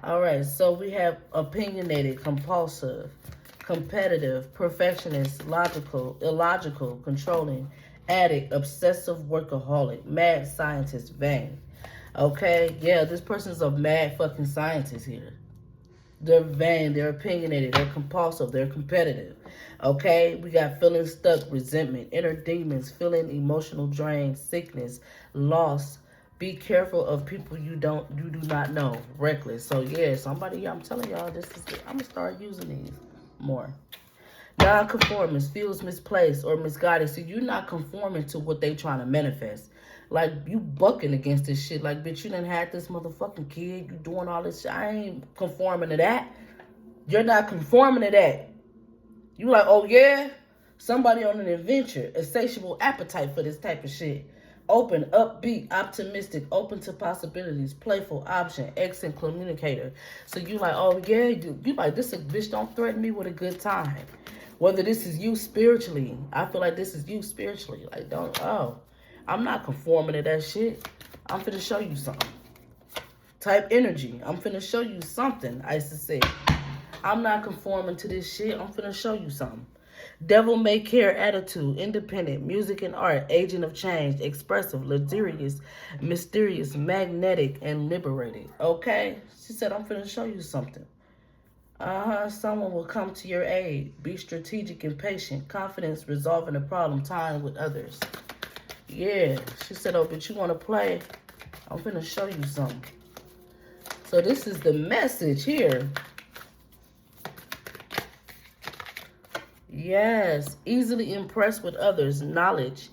All right, so we have opinionated, compulsive, competitive, perfectionist, logical, illogical, controlling, addict, obsessive, workaholic, mad scientist, vain. Okay, yeah, this person's a mad fucking scientist here. They're vain, they're opinionated, they're compulsive, they're competitive. Okay, we got feeling stuck, resentment, inner demons, feeling emotional drain, sickness, loss. Be careful of people you do not know. Reckless. So yeah, somebody, I'm telling y'all, I'm gonna start using these more. Non-conformist, feels misplaced or misguided. So you're not conforming to what they trying to manifest. Like, you bucking against this shit. Like, bitch, you done had this motherfucking kid. You doing all this shit. I ain't conforming to that. You're not conforming to that. You like, oh yeah? Somebody on an adventure. Insatiable appetite for this type of shit. Open, upbeat, optimistic, open to possibilities, playful, option, excellent communicator. So you like, oh yeah? You like, this bitch don't threaten me with a good time. Whether this is you spiritually. I feel like this is you spiritually. Like, I'm not conforming to that shit. I'm finna show you something. Type energy. I'm finna show you something, Isis said. I'm not conforming to this shit. I'm finna show you something. Devil may care attitude, independent, music and art, agent of change, expressive, luxurious, mysterious, magnetic, and liberated. Okay? She said, I'm finna show you something. Someone will come to your aid. Be strategic and patient. Confidence, resolving a problem, time with others. Yeah. She said, oh, but you want to play? I'm finna show you something. So this is the message here. Yes. Easily impressed with others' knowledge.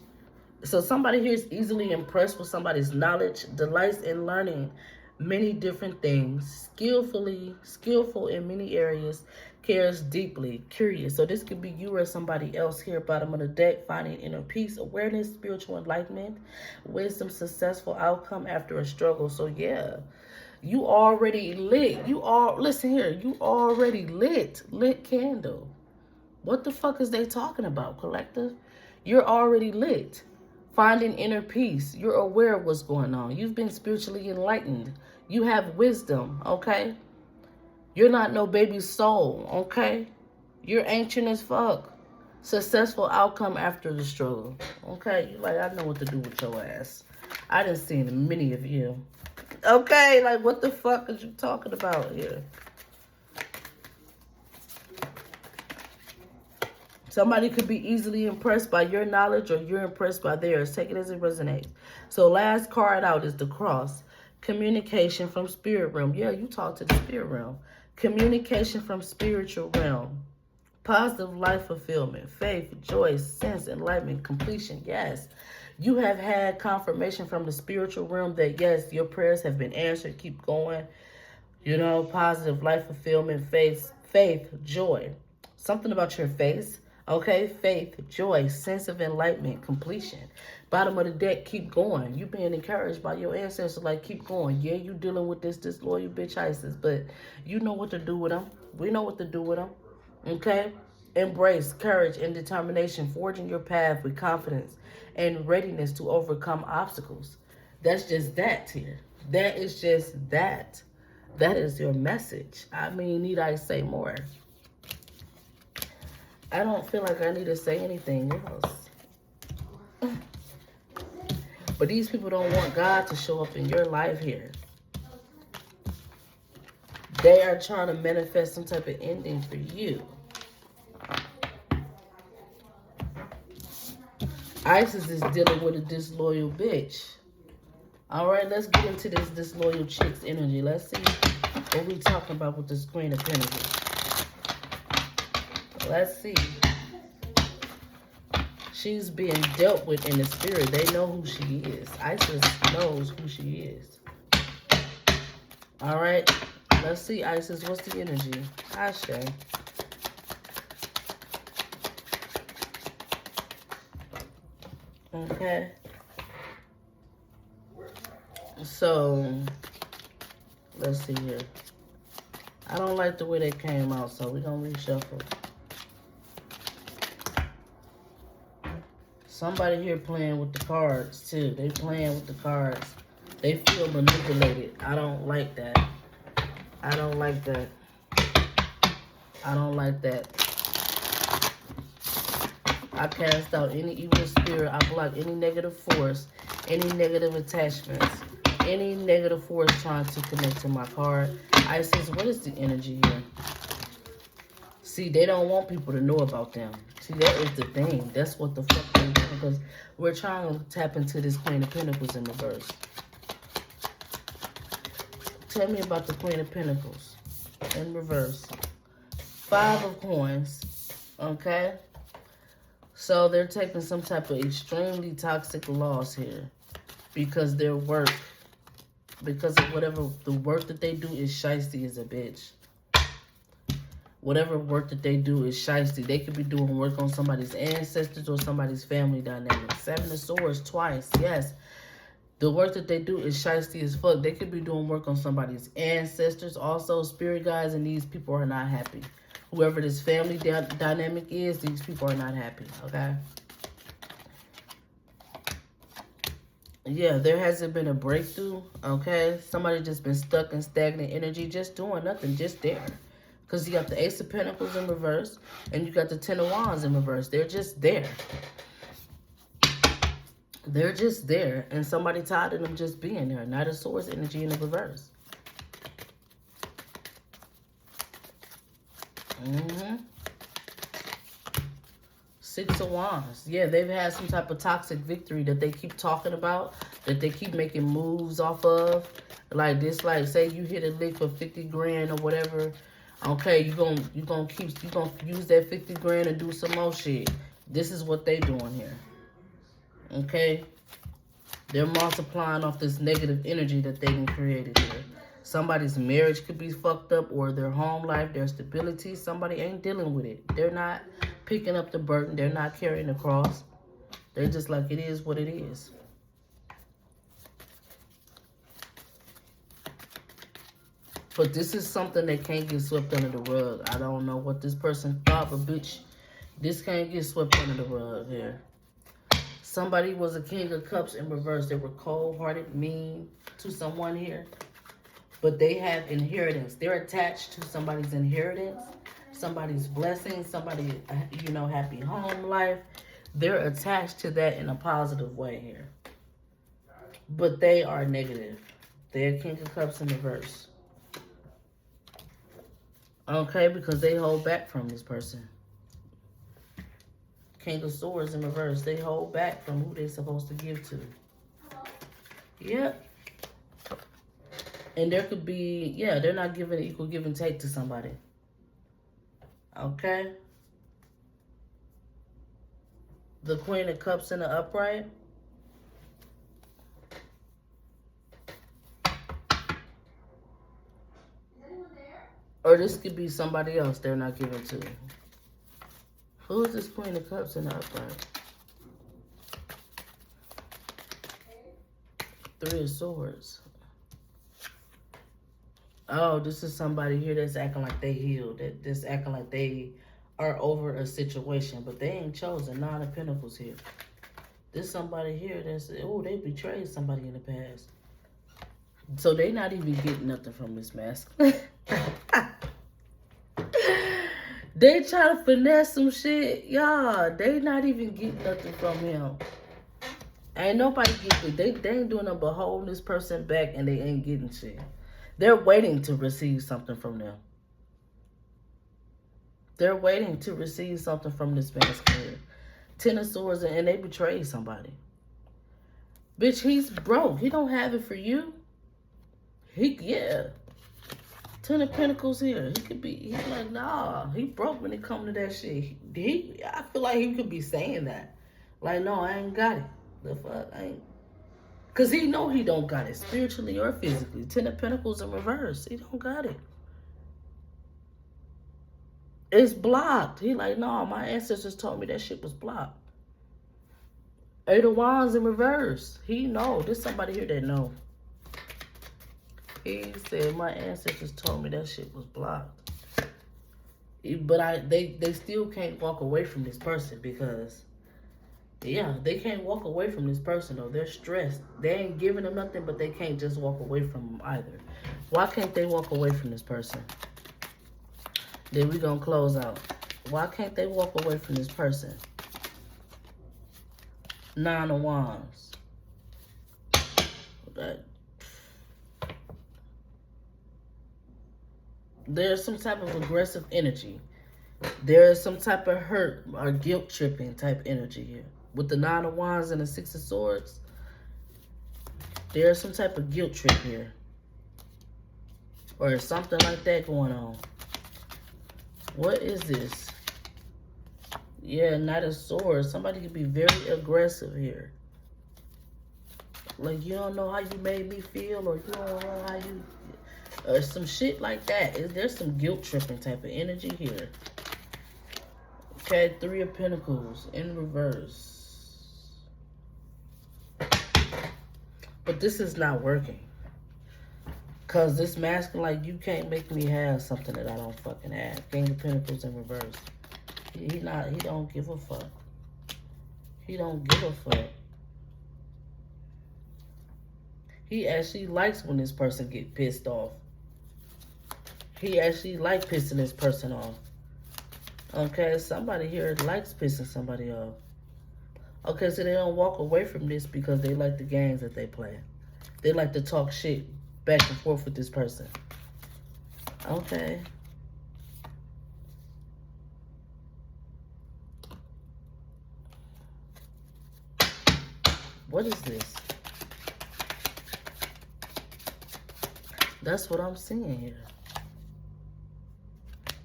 So somebody here is easily impressed with somebody's knowledge, delights in learning many different things, skillful in many areas, cares deeply, curious. So this could be you or somebody else here, bottom of the deck, finding inner peace, awareness, spiritual enlightenment, wisdom, successful outcome after a struggle. So yeah, you already lit. Listen here, you already lit candle. What the fuck is they talking about, collective? You're already lit. Finding inner peace. You're aware of what's going on. You've been spiritually enlightened. You have wisdom, okay? You're not no baby soul, okay? You're ancient as fuck. Successful outcome after the struggle, okay? You're like, I know what to do with your ass. I done seen many of you. Okay, like, what the fuck is you talking about here? Somebody could be easily impressed by your knowledge or you're impressed by theirs. Take it as it resonates. So last card out is the cross. Communication from spirit realm. Yeah, you talk to the spirit realm. Communication from spiritual realm. Positive life fulfillment. Faith, joy, sense, enlightenment, completion. Yes. You have had confirmation from the spiritual realm that yes, your prayers have been answered. Keep going. You know, positive life fulfillment, faith, joy. Something about your face. Okay, faith, joy, sense of enlightenment, completion. Bottom of the deck, keep going. You being encouraged by your ancestors, like, keep going. Yeah, you dealing with this disloyal bitch Isis, but you know what to do with them. We know what to do with them. Okay? Embrace courage and determination, forging your path with confidence and readiness to overcome obstacles. That's just that here. That is just that. That is your message. I mean, need I say more? I don't feel like I need to say anything else. But these people don't want God to show up in your life here. They are trying to manifest some type of ending for you. Isis is dealing with a disloyal bitch. All right, let's get into this disloyal chick's energy. Let's see what we talking about with this Queen of Pentacles. Let's see. She's being dealt with in the spirit. They know who she is. Isis knows who she is. All right. Let's see, Isis. What's the energy? Ashe. Okay. So, let's see here. I don't like the way they came out, so we're going to reshuffle. Somebody here playing with the cards, too. They playing with the cards. They feel manipulated. I don't like that. I don't like that. I don't like that. I cast out any evil spirit. I block any negative force, any negative attachments, any negative force trying to connect to my card. Isis, what is the energy here? See, they don't want people to know about them. See, that is the thing. That's what the fuck they're doing, because we're trying to tap into this Queen of Pentacles in reverse. Tell me about the Queen of Pentacles in reverse. 5 of Coins. Okay? So they're taking some type of extremely toxic loss here because their work, because of whatever the work that they do is shiesty as a bitch. Whatever work that they do is shiesty. They could be doing work on somebody's ancestors or somebody's family dynamic. 7 of Swords twice. Yes. The work that they do is shiesty as fuck. They could be doing work on somebody's ancestors. Also, spirit guides, and these people are not happy. Whoever this family dynamic is, these people are not happy, okay? Yeah, there hasn't been a breakthrough, okay? Somebody just been stuck in stagnant energy, just doing nothing, just there. Because you got the Ace of Pentacles in reverse, and you got the 10 of Wands in reverse. They're just there. They're just there, and somebody tired of them just being there. Knight of Swords energy in the reverse. Mm-hmm. 6 of Wands. Yeah, they've had some type of toxic victory that they keep talking about, that they keep making moves off of. Like this, like say you hit a lick for 50 grand or whatever. Okay, you gonna use that 50 grand and do some more shit. This is what they doing here. Okay? They're multiplying off this negative energy that they've created here. Somebody's marriage could be fucked up, or their home life, their stability. Somebody ain't dealing with it. They're not picking up the burden. They're not carrying the cross. They're just like, it is what it is. But this is something that can't get swept under the rug. I don't know what this person thought, but bitch, this can't get swept under the rug here. Somebody was a King of Cups in reverse. They were cold-hearted, mean to someone here. But they have inheritance. They're attached to somebody's inheritance, somebody's blessing, somebody, you know, happy home life. They're attached to that in a positive way here. But they are negative. They're King of Cups in reverse. Okay, because they hold back from this person. King of Swords in reverse. They hold back from who they're supposed to give to. Yep. And there could be, yeah, they're not giving equal give and take to somebody. Okay? The Queen of Cups in the upright. Or this could be somebody else they're not giving to. Who is this Queen of Cups in the upright? 3 of Swords. Oh, this is somebody here that's acting like they healed. That's acting like they are over a situation. But they ain't chosen. 9 of Pentacles here. There's somebody here that's, oh, they betrayed somebody in the past. So they not even getting nothing from this mask. They try to finesse some shit. Y'all, they not even getting nothing from him. Ain't nobody getting it. They ain't doing nothing but holding this person back, and they ain't getting shit. They're waiting to receive something from them. They're waiting to receive something from this mask here. 10 of Swords, and they betrayed somebody. Bitch, he's broke. He don't have it for you. Yeah. 10 of Pentacles here. He could be, he's like, nah, he broke when it come to that shit. I feel like he could be saying that. Like, no, I ain't got it. The fuck, I ain't. Because he know he don't got it, spiritually or physically. 10 of Pentacles in reverse. He don't got it. It's blocked. He like, no, my ancestors told me that shit was blocked. 8 of Wands in reverse. He know. There's somebody here that know. He said, my ancestors told me that shit was blocked. But they still can't walk away from this person because, yeah, they can't walk away from this person though. They're stressed. They ain't giving them nothing, but they can't just walk away from them either. Why can't they walk away from this person? Then we gonna close out. Why can't they walk away from this person? 9 of Wands. There's some type of aggressive energy. There is some type of hurt or guilt tripping type energy here. With the 9 of Wands and the 6 of Swords, there's some type of guilt trip here. Or something like that going on. What is this? Yeah, Knight of Swords. Somebody could be very aggressive here. Like, you don't know how you made me feel, or you don't know how you... some shit like that. There's some guilt tripping type of energy here. Okay, 3 of Pentacles in reverse. But this is not working. Because this masculine, like, you can't make me have something that I don't fucking have. King of Pentacles in reverse. He don't give a fuck. He don't give a fuck. He actually likes when this person get pissed off. He actually likes pissing this person off. Okay, somebody here likes pissing somebody off. Okay, so they don't walk away from this because they like the games that they play. They like to talk shit back and forth with this person. Okay. What is this? That's what I'm seeing here.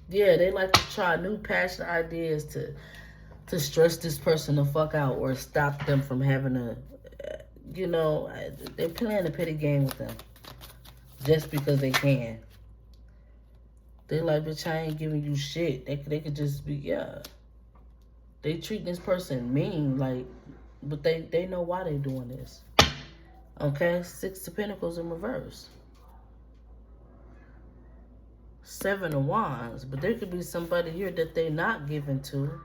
Yeah, they like to try new passion ideas to stress this person the fuck out or stop them from having a, you know, they're playing a petty game with them just because they can. They like, bitch, I ain't giving you shit. They could just be, yeah. They treat this person mean, like, but they know why they doing this. Okay, 6 of Pentacles in reverse. 7 of Wands, but there could be somebody here that they're not giving to.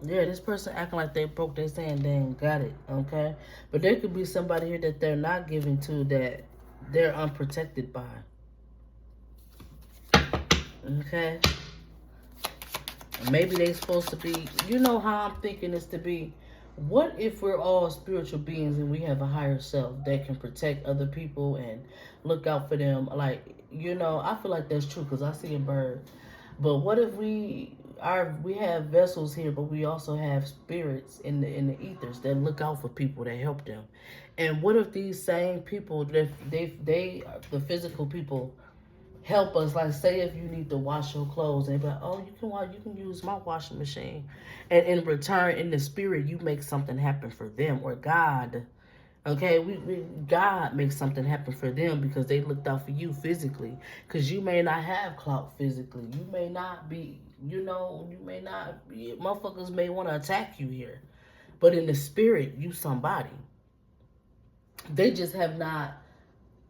Yeah, this person acting like they broke. They saying they ain't got it, okay? But there could be somebody here that they're not giving to that they're unprotected by. Okay? Maybe they supposed to be, you know how I'm thinking this to be. What if we're all spiritual beings and we have a higher self that can protect other people and look out for them? Like, you know, I feel like that's true because I see a bird. But what if we have vessels here, but we also have spirits in the ethers that look out for people, that help them? And what if these same people, they the physical people, help us? Like, say if you need to wash your clothes, and be like, oh, you can use my washing machine, and in return, in the spirit, you make something happen for them, or God. Okay, God makes something happen for them because they looked out for you physically. Because you may not have clout physically. You may not be, you know, you may not be, motherfuckers may want to attack you here. But in the spirit, you somebody. They just have not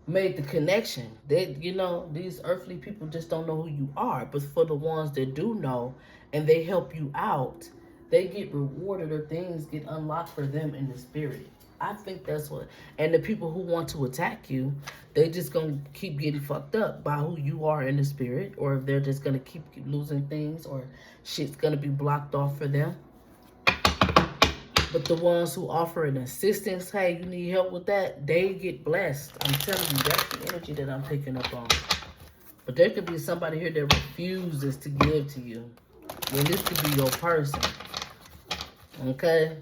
made the connection. They, you know, these earthly people just don't know who you are. But for the ones that do know and they help you out, they get rewarded, or things get unlocked for them in the spirit. I think that's what, and the people who want to attack you, they just gonna keep getting fucked up by who you are in the spirit, or if they're just gonna keep losing things, or shit's gonna be blocked off for them. But the ones who offer an assistance, hey, you need help with that, they get blessed. I'm telling you, that's the energy that I'm picking up on. But there could be somebody here that refuses to give to you. And this could be your person. Okay?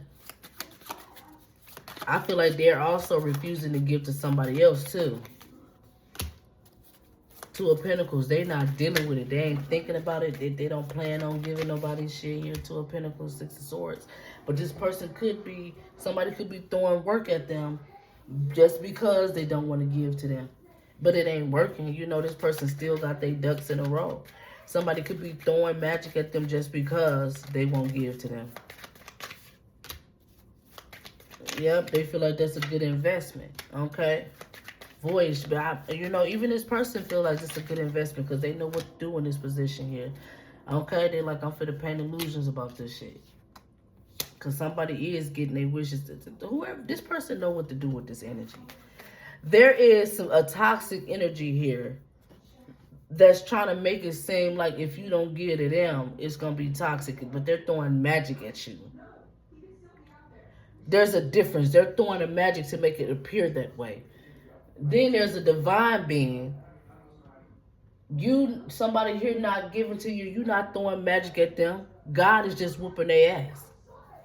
I feel like they're also refusing to give to somebody else, too. 2 of Pentacles, they not dealing with it. They ain't thinking about it. They don't plan on giving nobody shit here. 2 of Pentacles, 6 of Swords. But this person could be, somebody could be throwing work at them just because they don't want to give to them. But it ain't working. You know, this person still got their ducks in a row. Somebody could be throwing magic at them just because they won't give to them. Yep, they feel like that's a good investment. Okay. Voice, but you know, even this person feel like it's a good investment because they know what to do in this position here. Okay, they like, I'm finna paint illusions about this shit. Because somebody is getting their wishes. Whoever, this person know what to do with this energy. There is a toxic energy here that's trying to make it seem like if you don't give it to them, it's going to be toxic. But they're throwing magic at you. There's a difference. They're throwing the magic to make it appear that way. Then there's a divine being. Somebody here not giving to you, you not throwing magic at them. God is just whooping their ass.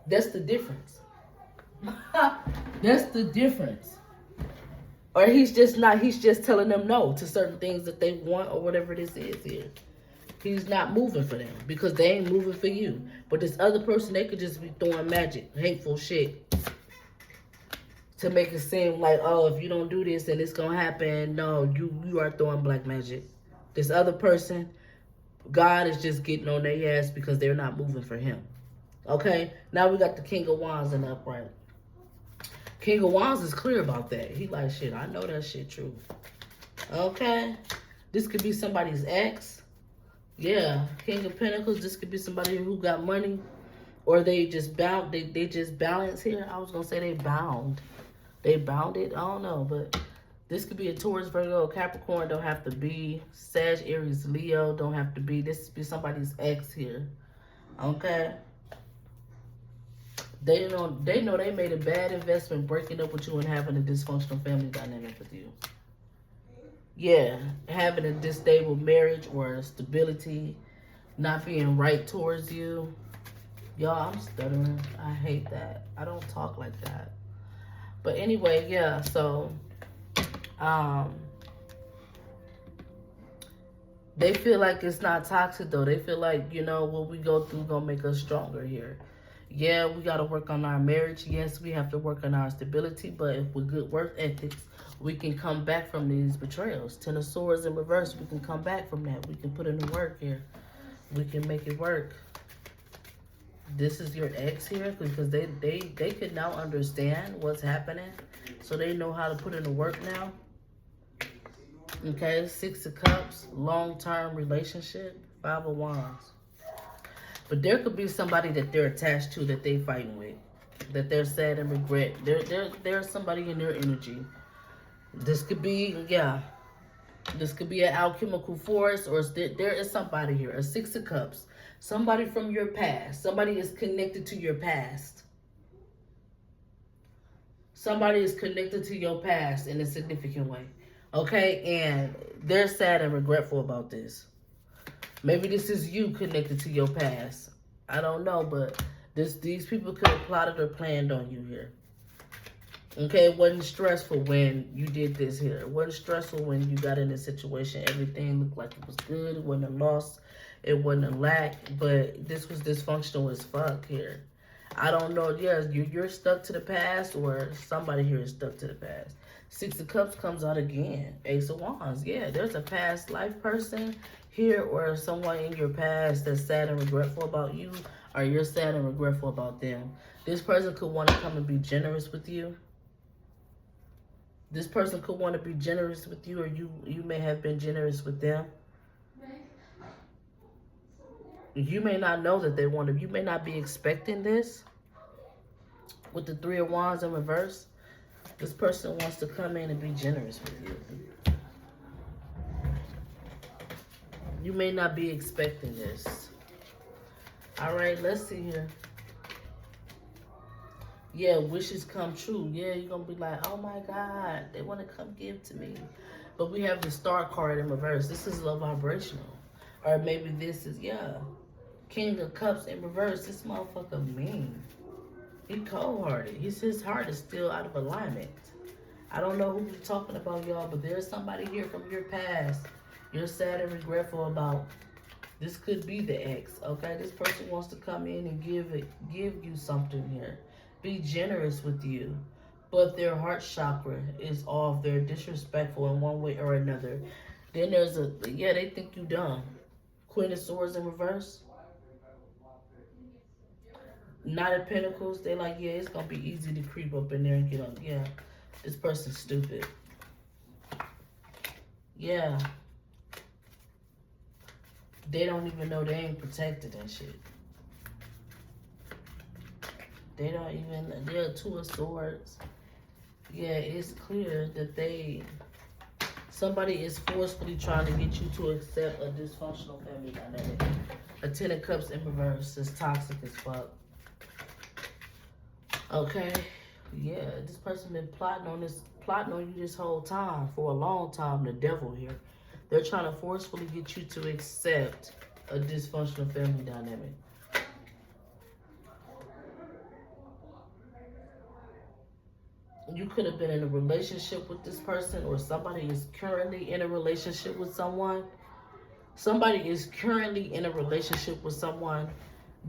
That's the difference. That's the difference. Or he's just telling them no to certain things that they want or whatever this is here. He's not moving for them because they ain't moving for you. But this other person, they could just be throwing magic, hateful shit to make it seem like, oh, if you don't do this, then it's going to happen. No, you are throwing black magic. This other person, God is just getting on their ass because they're not moving for him. Okay? Now we got the King of Wands in the upright. King of Wands is clear about that. He like, shit, I know that shit true. Okay? This could be somebody's ex. Yeah. King of Pentacles, this could be somebody who got money. Or they just bound, they just balance here. I was going to say they bound. They bounded. I don't know, but this could be a Taurus, Virgo, Capricorn. Don't have to be Sag, Aries, Leo. Don't have to be. This could be somebody's ex here. Okay? They know they made a bad investment breaking up with you and having a dysfunctional family dynamic with you. Yeah, having a unstable marriage or stability, not being right towards you. Y'all, I'm stuttering. I hate that. I don't talk like that. But anyway, yeah, so they feel like it's not toxic though. They feel like, you know, what we go through gonna make us stronger here. Yeah, we got to work on our marriage. Yes, we have to work on our stability. But if with good work ethics, we can come back from these betrayals. Ten of Swords in reverse, we can come back from that. We can put in the work here. We can make it work. This is your ex here because they could now understand what's happening. So they know how to put in the work now. Okay, 6 of Cups, long-term relationship, 5 of Wands. But there could be somebody that they're attached to that they fighting with, that they're sad and regret. There's somebody in their energy. This could be, yeah, this could be an alchemical force, or there is somebody here, a 6 of Cups, somebody from your past. Somebody is connected to your past. Somebody is connected to your past in a significant way, okay? And they're sad and regretful about this. Maybe this is you connected to your past. I don't know, but these people could have plotted or planned on you here. Okay, it wasn't stressful when you did this here. It wasn't stressful when you got in this situation. Everything looked like it was good. It wasn't a loss. It wasn't a lack. But this was dysfunctional as fuck here. I don't know. Yes, you're stuck to the past, or somebody here is stuck to the past. 6 of Cups comes out again. Ace of Wands. Yeah, there's a past life person here, or someone in your past that's sad and regretful about you, or you're sad and regretful about them. This person could want to come and be generous with you. This person could want to be generous with you, or you may have been generous with them. You may not know that they want to. You may not be expecting this. With the 3 of Wands in reverse, this person wants to come in and be generous with you. You may not be expecting this. All right, let's see here. Yeah, wishes come true. Yeah, you're going to be like, oh my God, they want to come give to me. But we have the Star card in reverse. This is low vibrational. Or maybe this is, yeah, King of Cups in reverse. This motherfucker mean. He cold-hearted. His heart is still out of alignment. I don't know who we're talking about, y'all, but there's somebody here from your past you're sad and regretful about. This could be the ex, okay? This person wants to come in and give you something here. Be generous with you. But their heart chakra is off. They're disrespectful in one way or another. Then there's they think you dumb. Queen of Swords in reverse. Knight of Pentacles, they like, yeah, it's going to be easy to creep up in there and get on. Yeah, this person's stupid. Yeah. They don't even know they ain't protected and shit. They don't even, they're Two of Swords. Yeah, it's clear that somebody is forcefully trying to get you to accept a dysfunctional family dynamic. A Ten of Cups in reverse is toxic as fuck. Okay, yeah, this person been plotting on you this whole time, for a long time. The devil here. They're trying to forcefully get you to accept a dysfunctional family dynamic. You could have been in a relationship with this person, or somebody is currently in a relationship with someone. Somebody is currently in a relationship with someone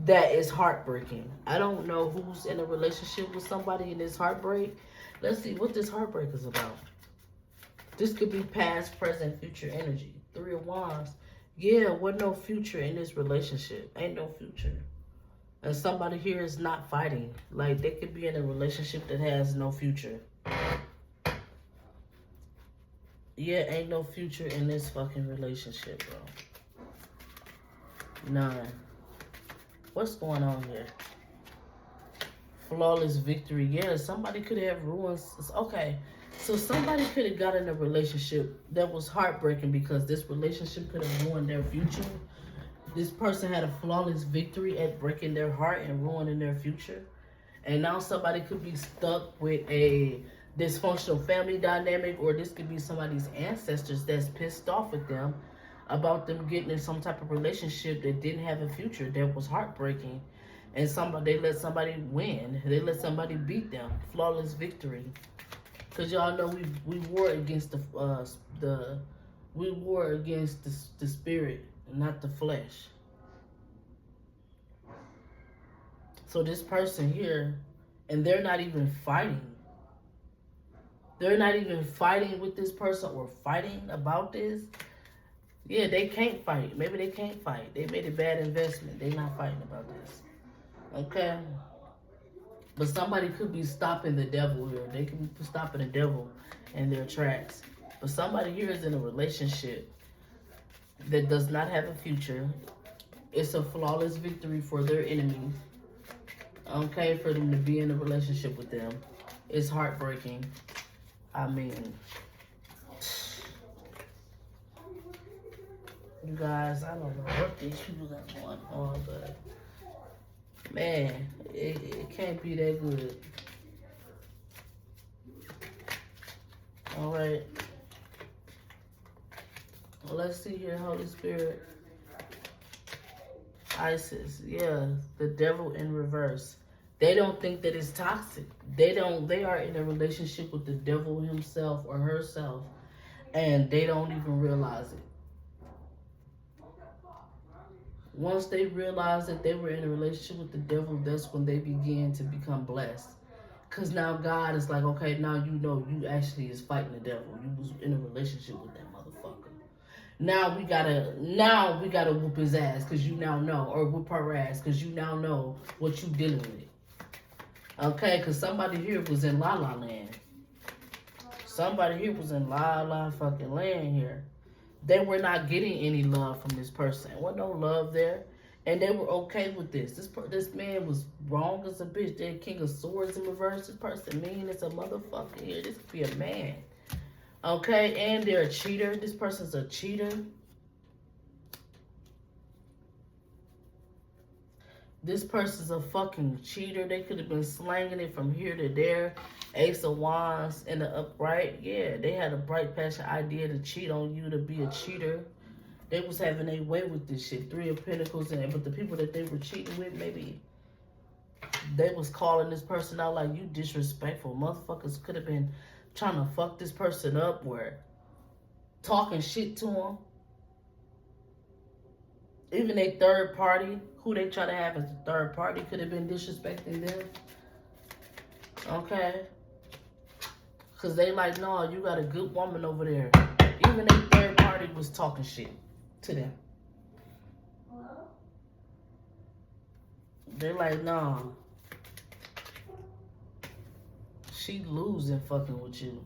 that is heartbreaking. I don't know who's in a relationship with somebody in this heartbreak. Let's see what this heartbreak is about. This could be past, present, future energy. Three of Wands. Yeah, with no future in this relationship. Ain't no future. And somebody here is not fighting. Like, they could be in a relationship that has no future. Yeah, ain't no future in this fucking relationship, bro. None. What's going on here? Flawless victory. Yeah, somebody could have ruined. Okay, so somebody could have got in a relationship that was heartbreaking because this relationship could have ruined their future. This person had a flawless victory at breaking their heart and ruining their future. And now somebody could be stuck with a dysfunctional family dynamic, or this could be somebody's ancestors that's pissed off at them about them getting in some type of relationship that didn't have a future, that was heartbreaking. And they let somebody win. They let somebody beat them. Flawless victory. Because y'all know we war against the spirit, not the flesh. So this person here, and they're not even fighting. They're not even fighting with this person or fighting about this. Yeah, they can't fight. Maybe they can't fight. They made a bad investment. They're not fighting about this. Okay? But somebody could be stopping the devil here. They could be stopping the devil in their tracks. But somebody here is in a relationship that does not have a future. It's a flawless victory for their enemies. Okay, for them to be in a relationship with them. It's heartbreaking. I mean, you guys, I don't know what these people got going on, but man, it can't be that good. All right. Well, let's see here, Holy Spirit. Isis, yeah, the devil in reverse. They don't think that it's toxic. They are in a relationship with the devil himself or herself, and they don't even realize it. Once they realize that they were in a relationship with the devil, that's when they begin to become blessed. Because now God is like, okay, now you know you actually is fighting the devil. You was in a relationship with that motherfucker. Now we gotta whoop his ass because you now know, or whoop her ass because you now know what you dealing with. Okay, because somebody here was in La La Land. Somebody here was in La La fucking land here. They were not getting any love from this person. There wasn't no love there. And they were okay with this. This man was wrong as a bitch. They're King of Swords in reverse. This person mean as a motherfucker here. This could be a man. Okay, and they're a cheater. This person's a cheater. This person's a fucking cheater. They could have been slanging it from here to there. Ace of Wands in the upright. Yeah, they had a bright passion idea to cheat on you, to be a cheater. They was having a way with this shit. Three of Pentacles in it. But the people that they were cheating with, maybe they was calling this person out like, you disrespectful. Motherfuckers could have been trying to fuck this person up, or talking shit to them. Even a third party, who they try to have as a third party, could have been disrespecting them. Okay? Because they like, no, you got a good woman over there. Even a third party was talking shit to them. They're like, no. She losing fucking with you.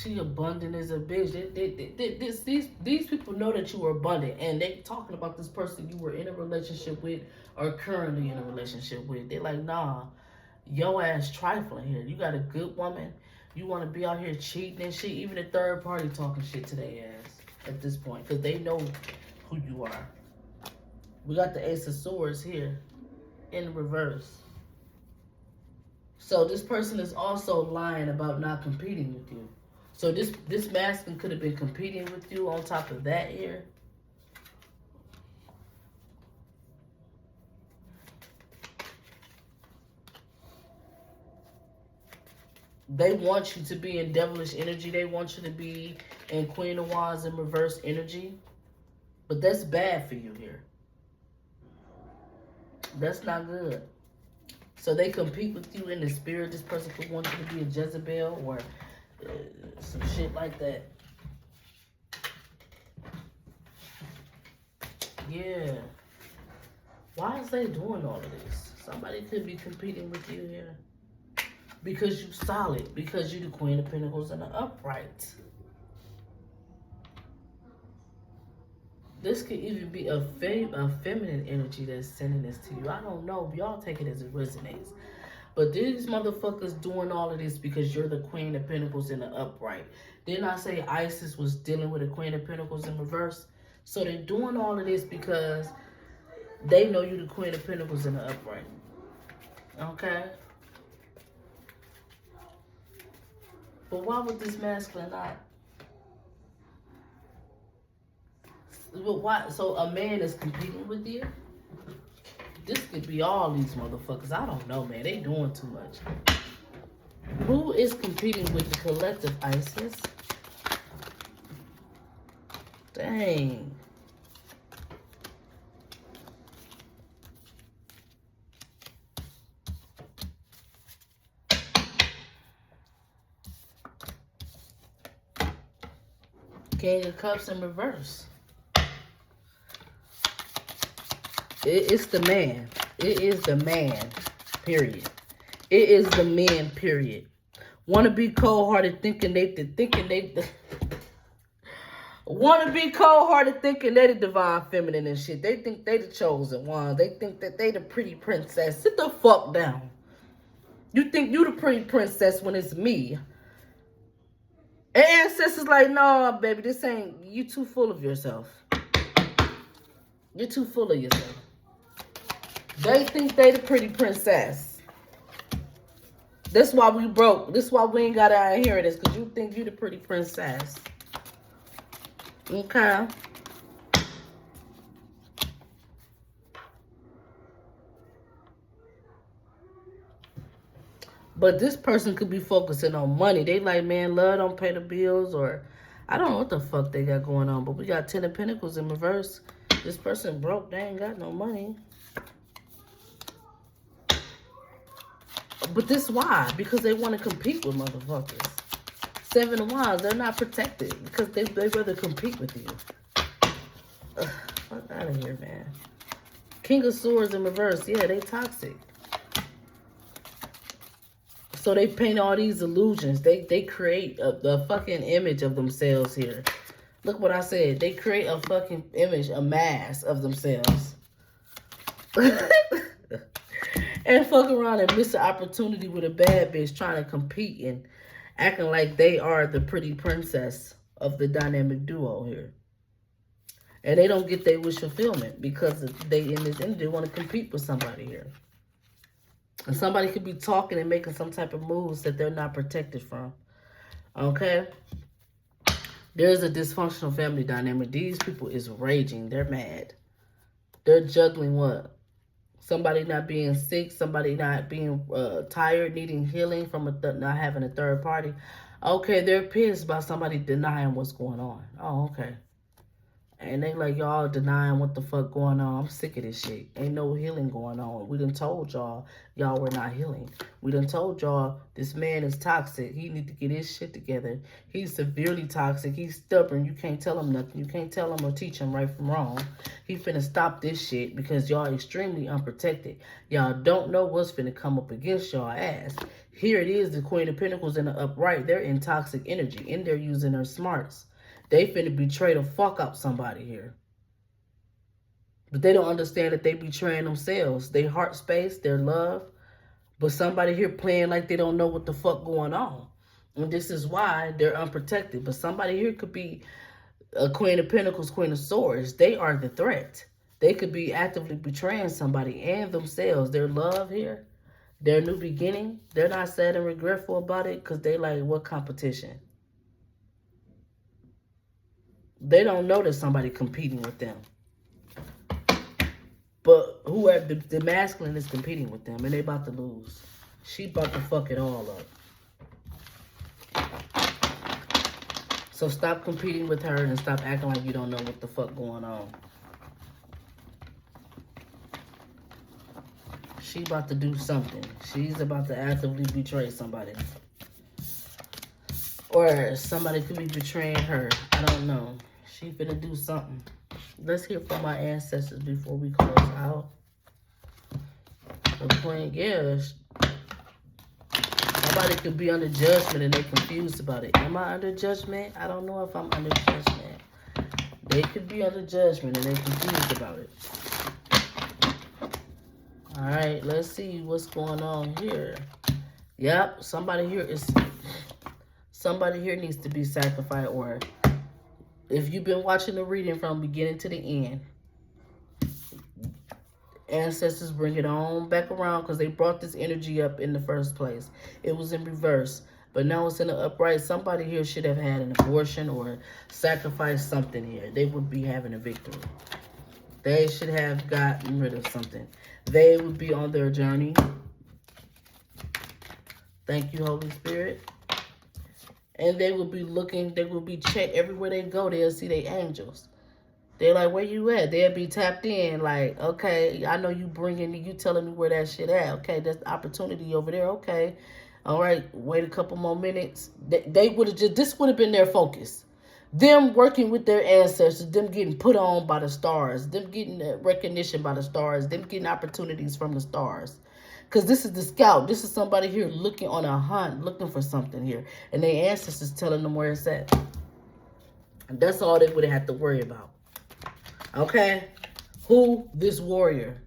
She abundant as a bitch. These people know that you are abundant, and they talking about this person you were in a relationship with or currently in a relationship with. They're like, nah, your ass trifling here. You got a good woman. You want to be out here cheating and shit. Even a third party talking shit to their ass at this point, because they know who you are. We got the Ace of Swords here in reverse. So this person is also lying about not competing with you. So this masculine could have been competing with you on top of that here. They want you to be in devilish energy. They want you to be in Queen of Wands in reverse energy. But that's bad for you here. That's not good. So they compete with you in the spirit. This person could want you to be a Jezebel or some shit like that. Yeah. Why is they doing all of this? Somebody could be competing with you here. Because you solid. Because you the Queen of Pentacles and the upright. This could even be a feminine energy that's sending this to you. I don't know. Y'all take it as it resonates. But these motherfuckers doing all of this because you're the Queen of Pentacles in the upright. Didn't I say Isis was dealing with the Queen of Pentacles in reverse? So they're doing all of this because they know you the Queen of Pentacles in the upright. Okay? But why would this masculine not? But why? So a man is competing with you? This could be all these motherfuckers. I don't know, man. They doing too much. Who is competing with the collective, Isis? Dang. King of Cups in reverse. It's the man. It is the man, period. It is the men, period. Want to be cold-hearted thinking want to be cold-hearted thinking they the divine feminine and shit. They think they the chosen one. They think that they the pretty princess. Sit the fuck down. You think you the pretty princess when it's me. And ancestors like, no, baby, this ain't, you too full of yourself. You're too full of yourself. They think they the pretty princess. That's why we broke. That's why we ain't got our inheritance, because you think you the pretty princess. Okay. But this person could be focusing on money. They like, man, love don't pay the bills, or I don't know what the fuck they got going on. But we got 10 of Pentacles in reverse. This person broke. They ain't got no money. But this why? Because they want to compete with motherfuckers. 7 of Wands, they're not protected because they rather compete with you. Ugh, fuck out of here, man. King of Swords in reverse. Yeah, they toxic. So they paint all these illusions. They create a fucking image of themselves here. Look what I said. They create a fucking image, a mask of themselves. And fuck around and miss an opportunity with a bad bitch trying to compete and acting like they are the pretty princess of the dynamic duo here. And they don't get their wish fulfillment because they in this energy, they want to compete with somebody here. And somebody could be talking and making some type of moves that they're not protected from. Okay? There's a dysfunctional family dynamic. These people is raging. They're mad. They're juggling what? Somebody not being sick, somebody not being tired, needing healing from not having a third party. Okay, they're pissed about somebody denying what's going on. Oh, okay. And they like, y'all denying what the fuck going on. I'm sick of this shit. Ain't no healing going on. We done told y'all were not healing. We done told y'all this man is toxic. He need to get his shit together. He's severely toxic. He's stubborn. You can't tell him nothing. You can't tell him or teach him right from wrong. He finna stop this shit because y'all extremely unprotected. Y'all don't know what's finna come up against y'all ass. Here it is, the Queen of Pentacles in the upright. They're in toxic energy, and they're using their smarts. They finna betray the fuck out somebody here. But they don't understand that they betraying themselves. Their heart space, their love. But somebody here playing like they don't know what the fuck going on. And this is why they're unprotected. But somebody here could be a Queen of Pentacles, Queen of Swords. They are the threat. They could be actively betraying somebody and themselves. Their love here, their new beginning. They're not sad and regretful about it because they like, what competition? They don't know there's somebody competing with them. But whoever, the masculine is competing with them and they about to lose. She about to fuck it all up. So stop competing with her and stop acting like you don't know what the fuck going on. She about to do something. She's about to actively betray somebody. Or somebody could be betraying her. I don't know. She finna do something. Let's hear from my ancestors before we close out. The Queen, yeah. Somebody could be under judgment and they're confused about it. Am I under judgment? I don't know if I'm under judgment. They could be under judgment and they're confused about it. Alright, let's see what's going on here. Yep, somebody here needs to be sacrificed, or if you've been watching the reading from beginning to the end, ancestors bring it on back around because they brought this energy up in the first place. It was in reverse, but now it's in the upright. Somebody here should have had an abortion or sacrificed something here. They would be having a victory. They should have gotten rid of something. They would be on their journey. Thank you, Holy Spirit. And they will be looking, they will be checked everywhere they go. They'll see their angels. They're like, where you at? They'll be tapped in like, okay, I know you you telling me where that shit at. Okay, that's the opportunity over there. Okay. All right, wait a couple more minutes. They would have this would have been their focus. Them working with their ancestors, them getting put on by the stars, them getting recognition by the stars, them getting opportunities from the stars. Because this is the scout. This is somebody here looking on a hunt, looking for something here. And their ancestors telling them where it's at. And that's all they would have had to worry about. Okay? Who? This warrior.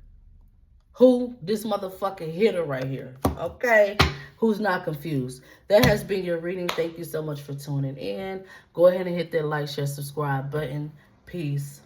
Who? This motherfucking hitter right here. Okay? Who's not confused? That has been your reading. Thank you so much for tuning in. Go ahead and hit that like, share, subscribe button. Peace.